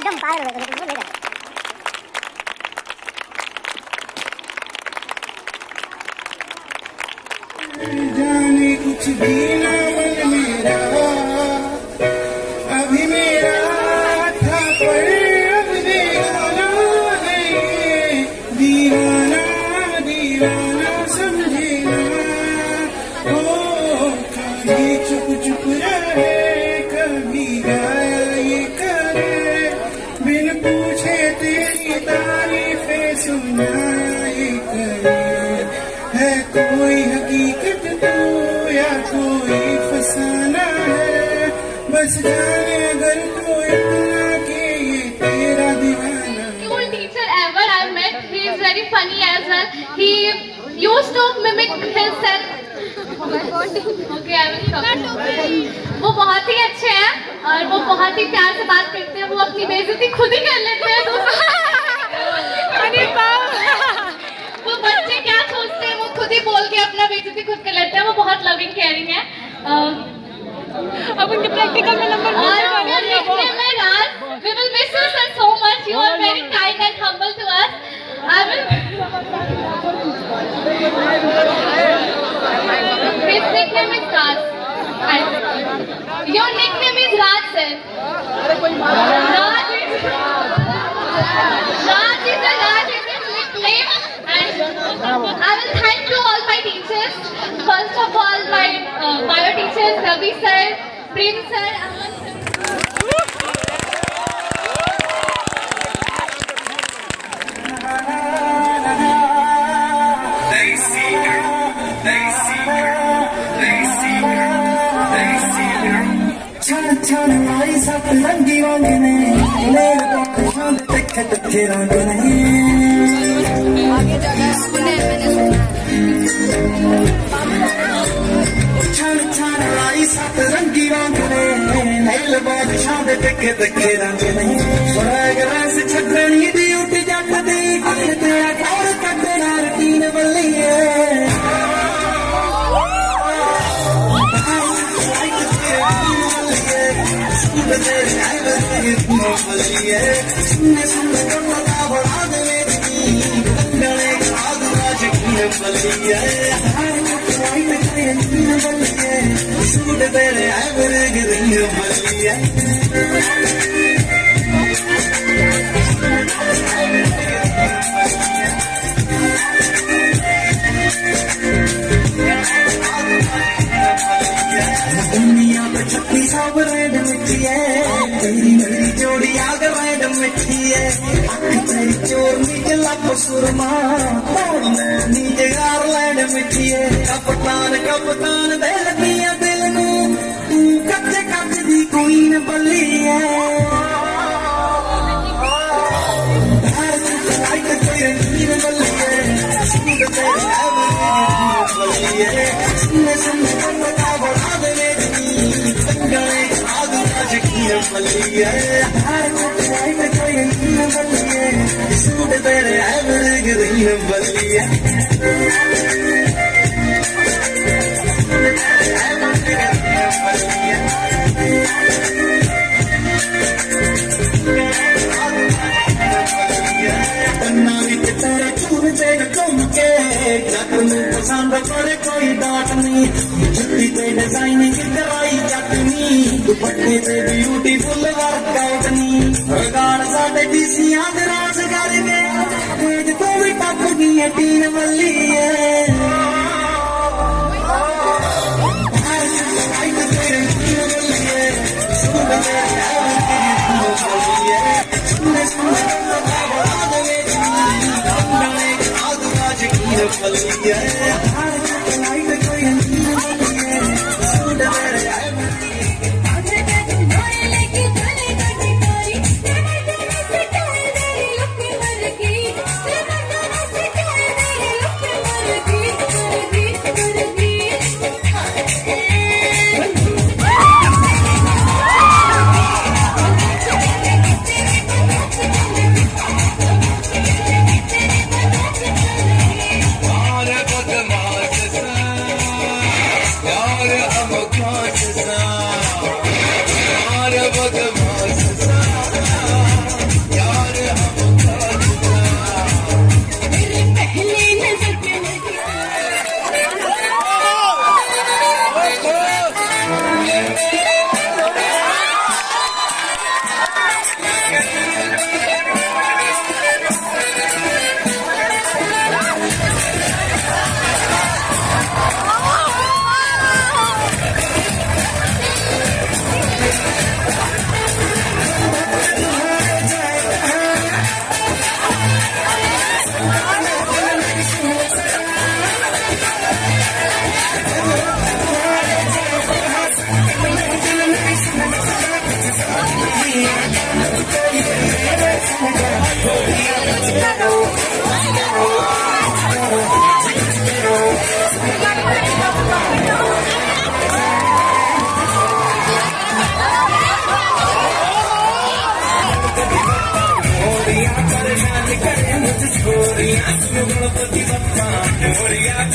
एकदम पागल हो गए ले जाने कुछ भी ना मन मेरा अभी मेरा था पर अब दीवाना है दीवाना दीवाना समझे ना ओ कभी चुप चुप रहे कभी गाया ये करे बिन पूछे तेरी तारीफें सुनाए करे है कोई हकीकत तो या कोई फसाना है बस जाने अगर तो इतना कि ये तेरा दीवाना Cool teacher ever I met. He is very funny as well. He used to mimic himself. Okay, I will stop. वो बहुत ही अच्छे हैं और वो बहुत ही प्यार से बात करते हैं. वो अपनी बेइज्जती खुद ही कर लेते हैं. वो बच्चे क्या सोचते हैं वो खुद ही बोल के अपना बेइज्जती खुद कर लेते हैं. वो बहुत लविंग केयरिंग है. अब उनके प्रैक्टिकल में number We will miss you sir so much. You are very kind and humble to us. His nickname is Raj. Your nickname is Raj sir. Raj is his nickname. And I will thank you all my teachers. First of all my bio teachers Ravi sir, Prem sir, Aman sir. छान मारी सब रंगी वांगने मेरे बाखों में तक तक रंगने छान छान मारी सब रंगी वांगने मेरे बाखों में तक तक रंगने स्वराग रास छगनी दी उठ जाट दी तेरा और कटना रटीन बल्ली दुनिया में छत्ती सब रेड मिट्टी है तेरी मेरी जोड़ी आग रेड मिट्टी है तेरी चोर निकला सुरमा नीचे गार लैंड मिट्टी है कप्तान कप्तान दे लगिया दिल नू तू कच्चे कच्चे दी क्वीन बल्ली है पड़े कोई डांट नहीं जुत्ती पे डिजाइनिंग कराई चटनी दुपट्टे पे ब्यूटीफुल वर्कआउट नहीं गाड़ साडे डीसीआं दे राज कर गए तेज तो भी टप गई टीन वल्ली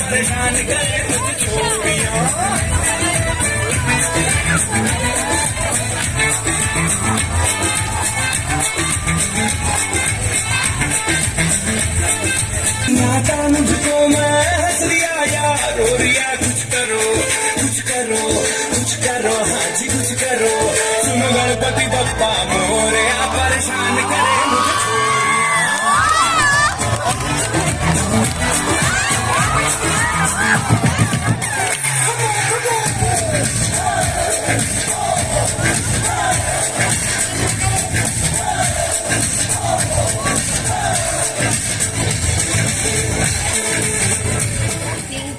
परेशान करे मुझे छोड़िया नाता मुझको मैं हंस रिया यार रो रिया कुछ करो हाँ जी कुछ करो सुनो गणपति बप्पा मोरया परेशान करे मुझे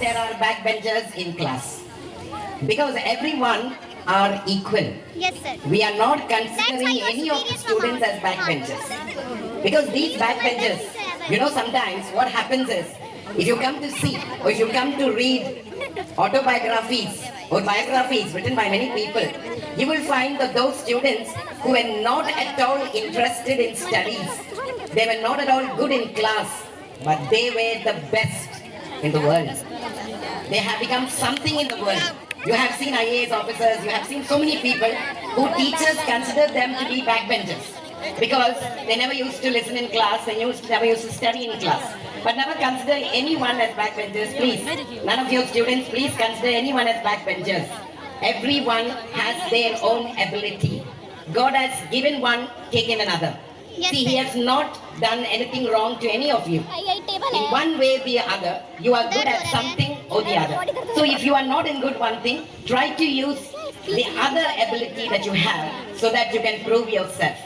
There are backbenchers in class because everyone are equal. Yes, sir. We are not That's why considering you are any of the superior students from as backbenchers because these backbenchers, sometimes what happens is if you come to see or if you come to read autobiographies or biographies written by many people, you will find that those students who were not at all interested in studies, they were not at all good in class, but they were the best in the world. They have become something in the world. You have seen IAS officers, you have seen so many people who teachers consider them to be backbenchers because they never used to listen in class, they never used to study in class. But never consider anyone as backbenchers, please. None of your students, please consider anyone as backbenchers. Everyone has their own ability. God has given one, taken another. Yes, See, sir. He has not done anything wrong to any of you. यही table In है one way or the other, you are good at something or the other. So if you are not in good one thing, try to use the other ability that you have so that you can prove yourself.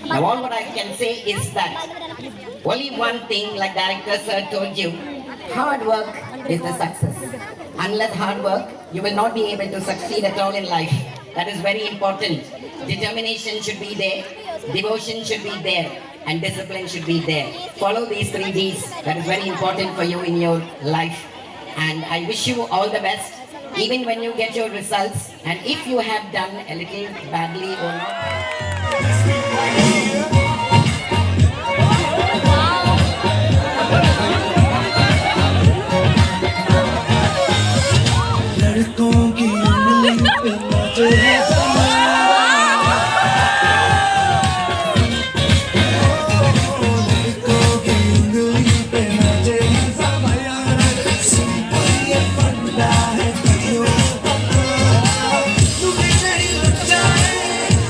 Now all what I can say is that only one thing, like director sir told you, hard work is the success. Unless hard work, you will not be able to succeed at all in life. That is very important. Determination should be there, devotion should be there, and discipline should be there. Follow these 3 Ds. That is very important for you in your life. And I wish you all the best, even when you get your results. And if you have done a little badly or not. लड़कों की उंगली पे नजर है लड़कों की उंगली पे नजर है सिंपल ये फंडा है कहियो तुम्हें नहीं लग जाए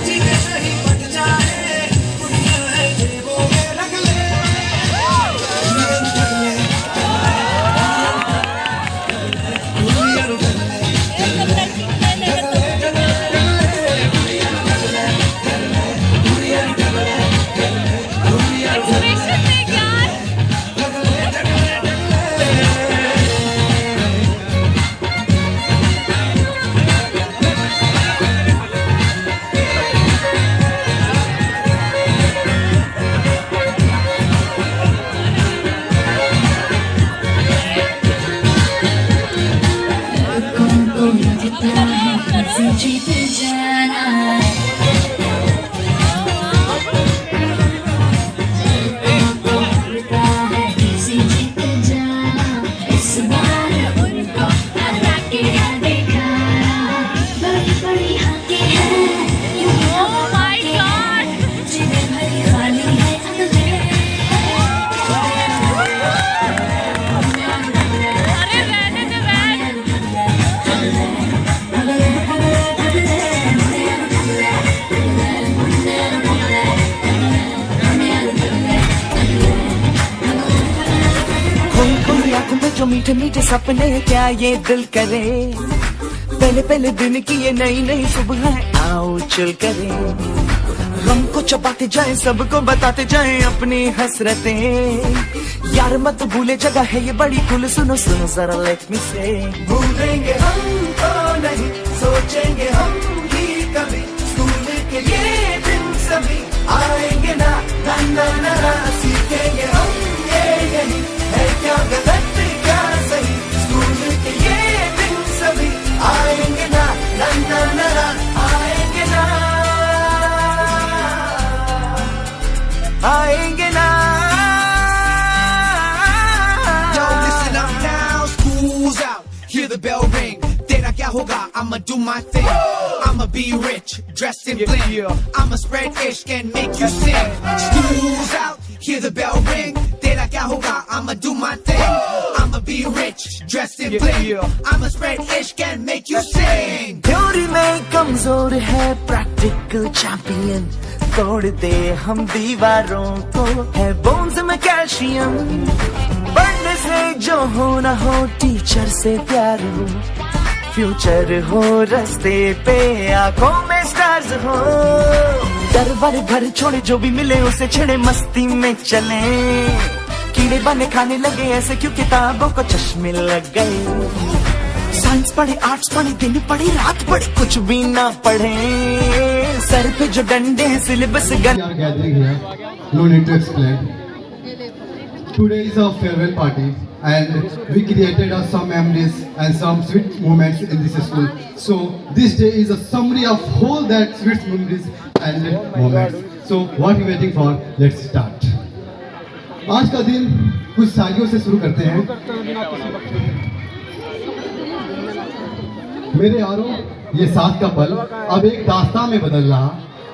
जीने नहीं बच जाए दुनिया है जेबों में रख ले Exhibition में यार जीत जाना जीत जाना इस बार उनको हरा के देखा बड़ी बड़ी हाथी है Oh my God! जिन्हें भरी खाली है अरे रहने दे बैठ खोई खोई आंखों में जो मीठे मीठे सपने क्या ये दिल करे पहले पहले दिन की ये नई नई सुबह आओ चल करे हमको चबाते जाए सबको बताते जाए अपनी हसरतें यार मत भूले जगह है ये बड़ी कुल सुनो सुनो जरा लेट मी से भूलेंगे हम तो नहीं सोचेंगे हम भी कभी स्कूल के ये दिन सभी आएंगे ना ना ना ना ना, सीखेंगे हम ये यही है क्या गलत क्या सही स्कूल के ये दिन सभी आएंगे ना ना ना ना ना, आएंगे ना आएंगे ना Yo, listen up now, school Schools out, hear the bell ring. Tera kya hoga? I'ma do my thing. I'ma be rich, dressed in bling. I'ma spread ishq and make you sing. Schools out, hear the bell ring. Tera kya hoga? I'ma do my thing. I'ma be rich, dressed in bling. I'ma spread ishq and make you sing. Theory में कमजोर है practical champion, तोड़ दे हम दीवारों को, है bones में calcium. पढ़ने से जो हो ना हो, टीचर से प्यार हो, फ्यूचर हो रास्ते पे, आंखों में स्टार्स हो। डर वर घर छोड़े, जो भी मिले उसे छेड़े, मस्ती में चले, कीड़े बने खाने लगे ऐसे क्यों किताबों को चश्मे लग गए। साइंस पढ़े, आर्ट्स पढ़े, दिन पढ़े, रात पढ़े, कुछ भी ना पढ़े, सर पे जो डंडे हैं syllabus gun. We are gathering here, no need to explain. Today is our farewell party and we created some memories and some sweet moments in this school. So this day is a summary of all that sweet memories and moments. So what are you waiting for? Let's start. आज का दिन कुछ शायरियों से शुरू करते हैं। मेरे यारों, ये साथ का पल अब एक दास्तां में बदल रहा।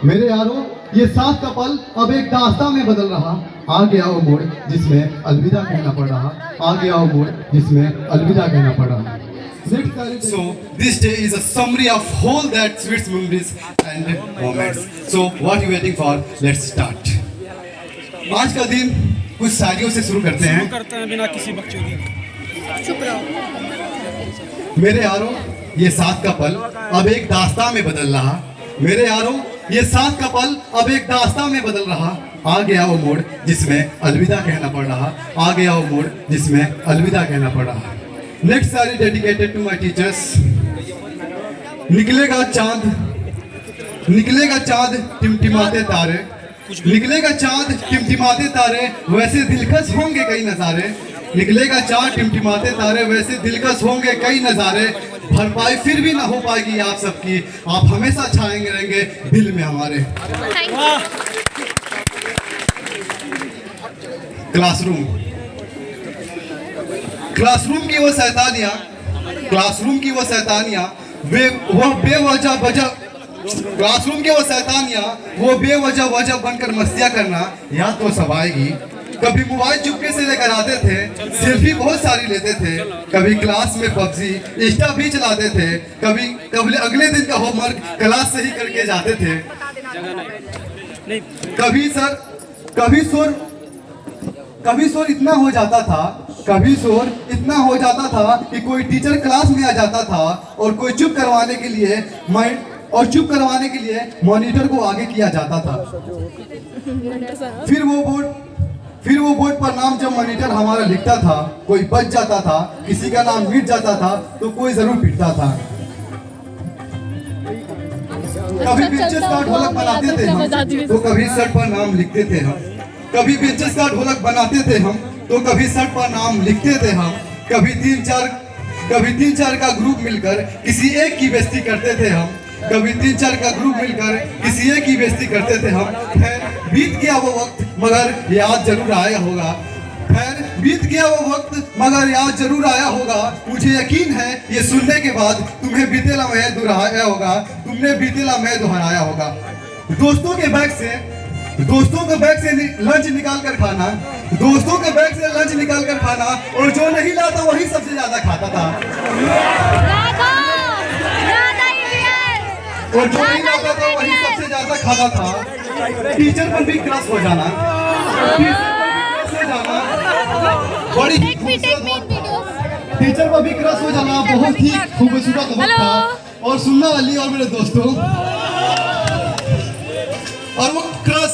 मेरे यारों, ये साथ का पल अब एक दास्तां में बदल रहा। आ गया वो मोड़ जिसमें अलविदा कहना पड़ रहा। आ गया वो मोड़ जिसमें अलविदा कहना पड़ रहा। So this day is a summary of all that sweet memories and moments. So what are you waiting for? Let's start. आज का दिन कुछ शायरियों से शुरू करते हैं बिना किसी बकचोदी। मेरे यारों, ये साथ का पल अब एक दास्तां में बदल रहा। मेरे यारों, ये साथ का पल अब एक दास्तां में बदल रहा। आ गया वो मोड़ जिसमें अलविदा कहना पड़ रहा। आ गया वो मोड़ जिसमें अलविदा कहना पड़ रहा। नेक्स्ट सारी डेडिकेटेड टू माय टीचर्स। निकलेगा चांद, निकलेगा चांद टिमटिमाते तारे, निकलेगा चांद टिमटिमाते तारे, वैसे दिलकश होंगे कई नज़ारे। निकलेगा चांद टिमटिमाते तारे, वैसे दिलकश होंगे कई नज़ारे। भरपाई फिर भी ना हो पाएगी आप सबकी, आप हमेशा छाएंगे रहेंगे दिल में हमारे। क्लासरूम, क्लासरूम की वो शैतानियाँ, क्लासरूम की वो शैतानियाँ, वो बेवजह वजह, क्लासरूम की वो शैतानियाँ, वो बेवजह वजह बनकर मस्तियाँ करना याद तो सब आएगी। कभी मोबाइल चुपके से लेकर आते थे, सेल्फी बहुत सारी लेते थे, कभी क्लास में पबजी इंस्टा भी चलाते थे, कभी अगले दिन का होमवर्क क्लास से ही करके जाते थे। कभी शोर इतना हो जाता था, कभी शोर इतना हो जाता था कि कोई टीचर क्लास में आ जाता था और कोई चुप करवाने के लिए मॉनिटर को आगे किया जाता था। फिर वो बोर्ड पर नाम जब मॉनिटर हमारा लिखता था, कोई बच जाता था, किसी का नाम मिट जाता था तो कोई जरूर पिटता था। कभी बेंचेस का ढोलक बनाते थे हम, तो कभी शर्ट पर नाम लिखते थे हम। कभी बेंचेस का ढोलक बनाते थे हम, तो कभी शर्ट पर नाम लिखते थे हम। कभी तीन चार का ग्रुप मिलकर किसी एक की बेइज्जती करते थे हम। कभी 3-4 का ग्रुप मिलकर किसी एक की बेइज्जती करते थे हम। खैर बीत गया वो वक्त मगर याद जरूर आया होगा। खैर बीत गया वो वक्त मगर याद जरूर आया होगा। मुझे यकीन है ये सुनने के बाद तुम्हें बीते लम्हे दोहराया होगा, तुमने बीते लम्हे दोहराया होगा। दोस्तों के बैग से लंच निकाल कर खाना, दोस्तों के बैग से लंच निकाल कर खाना, और जो नहीं लाता वही सबसे ज्यादा खाता था। और जो नहीं लाता था वही सबसे ज्यादा खाता था। टीचर पर भी क्रश हो जाना, बड़ी टीचर पर भी क्रश हो जाना बहुत ही खूबसूरत वक्त था। और सुनना वाली और मेरे दोस्तों, और वो क्रश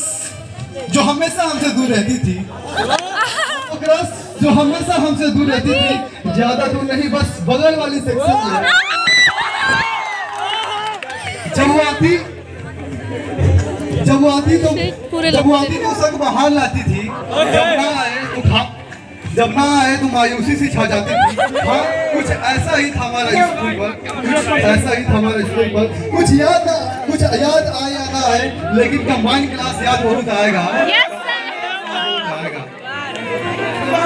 जो हमेशा हमसे दूर रहती थी, वो क्रश जो हमेशा हमसे दूर रहती थी, ज्यादा दूर नहीं बस बगल वाली सेक्शन में। जब वो आती तो संग बाहर लाती थी, जब ना आए तो मायूसी से छा जाती थी। हाँ कुछ ऐसा ही था हमारा स्कूल पर, कुछ याद आए या ना आए, लेकिन कंबाइंड क्लास याद बहुत आएगा।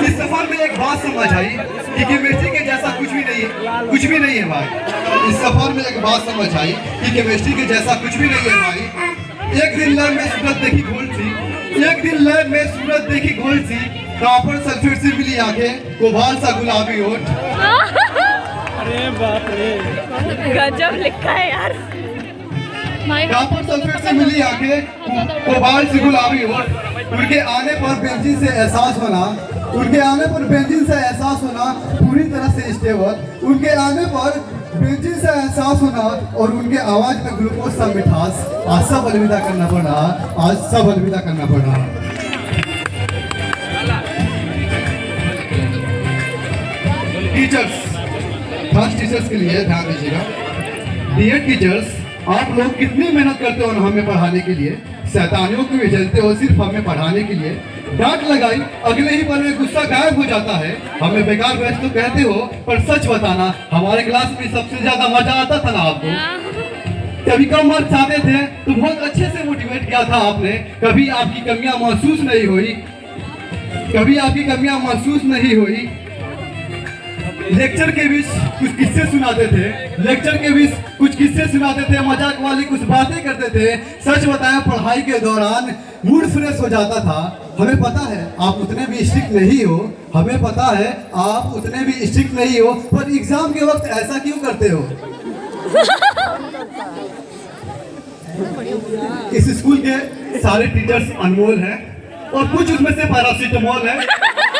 इस सफर में एक बात समझ आई कि मिर्ची के जैसा कुछ भी नहीं कुछ भी नहीं है भाई। इस सफर में एक बात समझ आई कि केमिस्ट्री के जैसा कुछ भी नहीं है भाई। एक दिन लैब में सूरत देखी गोल सी, एक दिन लैब में सूरत देखी गोल सी, कॉपर सल्फेट से मिली आंखें, कोबाल सा गुलाबी होठ। अरे बाप रे, गजब लिखा है यार। कॉपर सल्फेट से मिली आंखें, कोबाल से गुलाबी होठ। उनके आने पर बेंजीन से एहसास होना, उनके आने पर बेंजीन से एहसास होना पूरी तरह से स्टेबल। उनके आने पर बेंजीन से एहसास होना और उनके आवाज में ग्लूकोज सा मिठास। आज सब अलविदा करना पड़ रहा, आज सब अलविदा करना पड़ रहा। टीचर्स, खास टीचर्स के लिए ध्यान दीजिएगा। डियर टीचर्स, आप लोग कितनी मेहनत करते हो ना हमें पढ़ाने के लिए। शैतानियों को भी झेलते हो सिर्फ हमें पढ़ाने के लिए। डांट लगाई, अगले ही पल में गुस्सा गायब हो जाता है। हमें बेकार बैच तो कहते हो, पर सच बताना हमारे क्लास में सबसे ज्यादा मजा आता था ना आपको। कभी कम मार्क्स आते थे तो बहुत अच्छे से मोटिवेट किया था आपने। कभी आपकी कमियां महसूस नहीं हुई, कभी आपकी कमियां महसूस नहीं हुई। लेक्चर के बीच कुछ किस्से सुनाते थे, लेक्चर के बीच कुछ किस्से सुनाते थे, मजाक वाली कुछ बातें करते थे। सच बताएं, पढ़ाई के दौरान मूड फ्रेश हो जाता था। हमें पता है आप उतने भी स्ट्रिक्ट नहीं हो, हमें पता है आप उतने भी स्ट्रिक्ट नहीं हो, पर एग्जाम के वक्त ऐसा क्यों करते हो? इस स्कूल के सारे टीचर्स अनमोल हैं और कुछ उसमें से पैरासीटामोल है।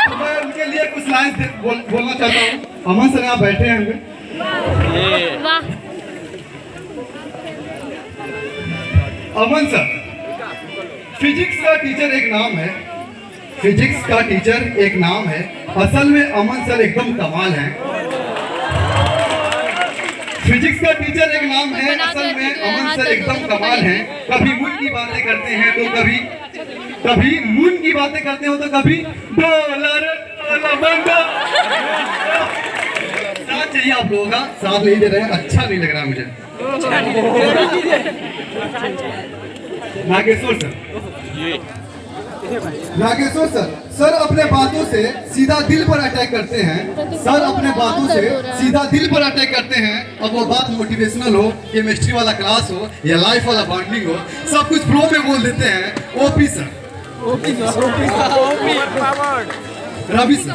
तो मैं उनके लिए कुछ लाइन बोलना चाहता हूँ। अमन सर यहाँ बैठे हैं। अमन सर, फिजिक्स का टीचर एक नाम है, फिजिक्स का टीचर एक नाम है। असल में अमन सर एकदम कमाल है। फिजिक्स का टीचर एक नाम है, असल में अमन सर एकदम कमाल है। कभी मून की बातें करते हैं तो कभी मून की बातें करते हो तो कभी डॉलर साथ चाहिए आप लोगों का, साथ नहीं दे रहे हैं, अच्छा नहीं लग रहा है मुझे। Nageshwar sir, Nageshwar sir, sir अपने बातों से सीधा दिल पर अटैक करते हैं। सर अपने बातों से सीधा दिल पर अटैक करते हैं। अब वो बात मोटिवेशनल हो, केमिस्ट्री वाला क्लास हो या लाइफ वाला बॉन्डिंग हो, सब कुछ फ्लो में बोल देते हैं। OP sir, Ravi sir,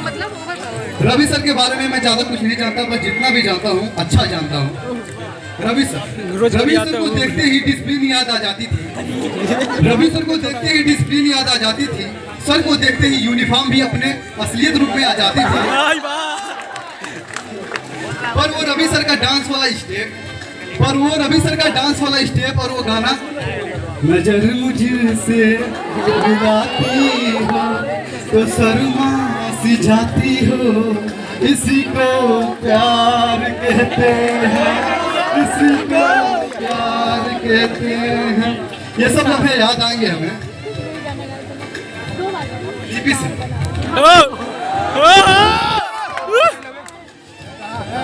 Ravi sir के बारे में मैं ज्यादा कुछ नहीं जानता, पर जितना भी जानता हूँ अच्छा जानता हूँ। रवि सर को देखते ही डिसिप्लिन याद आ जाती थी। रवि सर को देखते ही डिसिप्लिन याद आ जाती थी। सर को देखते ही यूनिफॉर्म भी अपने असलियत रूप में आ जाती थी। पर वो रवि सर का डांस वाला स्टेप, और वो गाना, नजर मुझसे मिलाती हो तो शर्मा सी जाती हो, इसी को प्यार कहते हैं, इसी को प्यार कहते हैं। ये सब लम्हे याद आएंगे हमें। डीपी सर,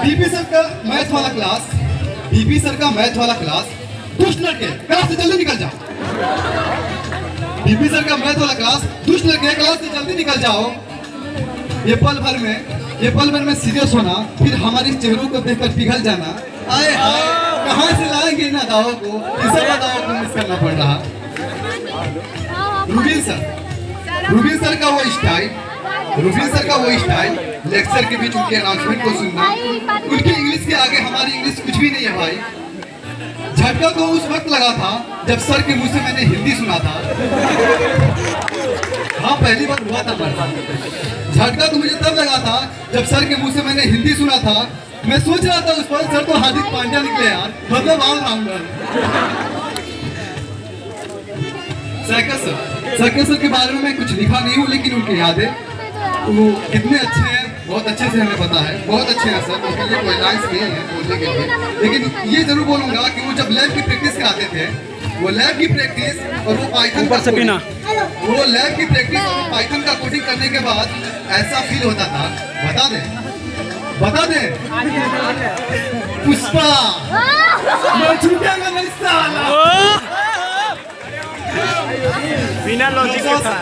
डीपी सर का मैथ वाला क्लास, डीपी सर का मैथ वाला क्लास, दुष्ट लड़के क्लास से जल्दी निकल जाओ। डीपी सर का मैथ वाला क्लास, दुष्ट लड़के क्लास से जल्दी निकल जाओ। ये पल भर में सीरियस होना, फिर हमारे चेहरों को देखकर पिघल जाना। आए हाय, कहाँ से लाएंगे इन अदाओं को, इस अदाओं को मिस करना पड़ रहा। रूबिन सर का वो स्टाइल, लेक्चर के बीच उनके अनाउंसमेंट को सुनना। उनकी इंग्लिश के आगे हमारी इंग्लिश कुछ भी नहीं है भाई। झटका तो उस वक्त लगा था जब सर के मुंह से मैंने हिंदी सुना था। हाँ, पहली बार हुआ था पर झटका तो मुझे तब लगा था जब सर के मुंह से मैंने हिंदी सुना था। मैं सोच रहा था उस पर सर तो हार्दिक पांड्या निकले यार, मतलब ऑलराउंडर। साइकिल सर के बारे में मैं कुछ लिखा नहीं हूँ, लेकिन उनकी यादें वो कितने अच्छे हैं, बहुत अच्छे से हमें पता है। बहुत अच्छे हैं सर, उनके लिए कोई लाइन्स नहीं है बोलने के लिए, लेकिन ये जरूर बोलूंगा कि वो जब लैब की प्रैक्टिस कराते थे, वो लैब की प्रैक्टिस और वो पाइथन का कोडिंग, वो लैब की प्रैक्टिस और पाइथन का कोडिंग करने के बाद ऐसा फील होता था। बता दे पुष्पा, मैं झूठेगा नहीं साला। बिना लॉजिक के था।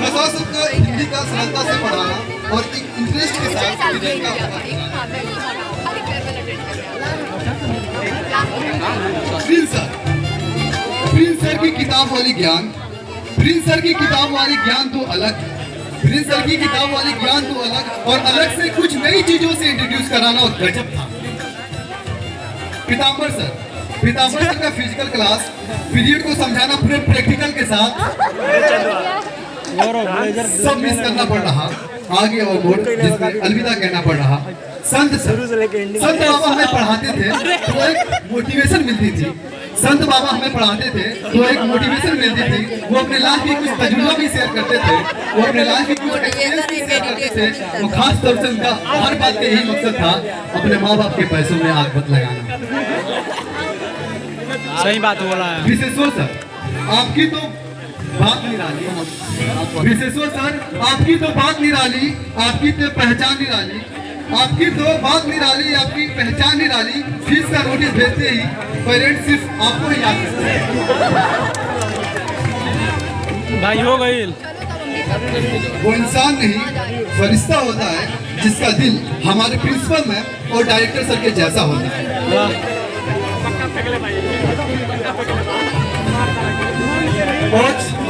सबको हिंदी का सरलता से पढ़ाना और एक इंटरेस्ट के साथ प्रिंस सर की किताब वाली ज्ञान, प्रिंस सर की किताब वाली ज्ञान तो अलग, प्रिंस सर की किताब वाली ज्ञान तो अलग और अलग से कुछ नई चीजों से इंट्रोड्यूस कराना और गजब था। पीताम्बर सर का फिजिकल क्लास पीरियड को समझाना पूरे प्रैक्टिकल के साथ सब मिस करना पड़ रहा, आगे और मोड़ जिसमें अलविदा कहना पड़ रहा। संत बाबा हमें पढ़ाते थे तो एक मोटिवेशन मिलती थी, संत बाबा हमें पढ़ाते थे तो एक मोटिवेशन मिलती थी। वो अपने लाइफ की कुछ तजुर्बा भी शेयर करते थे, वो अपने लाइफ की कुछ एक्सपीरियंस भी शेयर करते थे। वो खास तौर से उनका हर बात का यही मकसद था, अपने माँ बाप के पैसों में आग मत लगाना। सही बात बोला है। विशेश्वर सर आपकी तो बात निराली, विशेश्वर सर आपकी तो बात निराली, आपकी तो पहचान निराली, आपकी तो बात निराली, आपकी पहचान निराली। फीस का नोटिस भेजते ही पेरेंट्स सिर्फ आपको ही याद करते हैं। भाई हो गई। वो इंसान नहीं फरिश्ता होता है जिसका दिल हमारे प्रिंसिपल में और डायरेक्टर सर के जैसा होता है।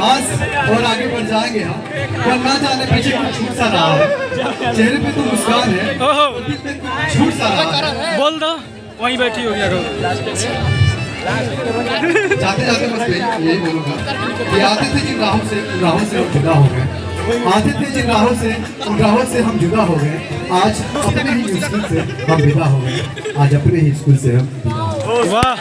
आज और आगे बढ़ जाएंगे हम, पर ना जाने पीछे कुछ छूट सा रहा है, चेहरे पे तो मुस्कान है, दिल पे कुछ छूट सा रहा है। बोल दो, वहीं बैठी हो यार। जाते जाते बस यही बोलूंगा कि आते थे जिन राहों से हम जुदा हो गए, आते थे जिन राहों से उन राहों से हम जुदा हो गए। आज अपने ही स्कूल से हम विदा हो गए, आज अपने ही स्कूल से हम विदा हो गए। वाह।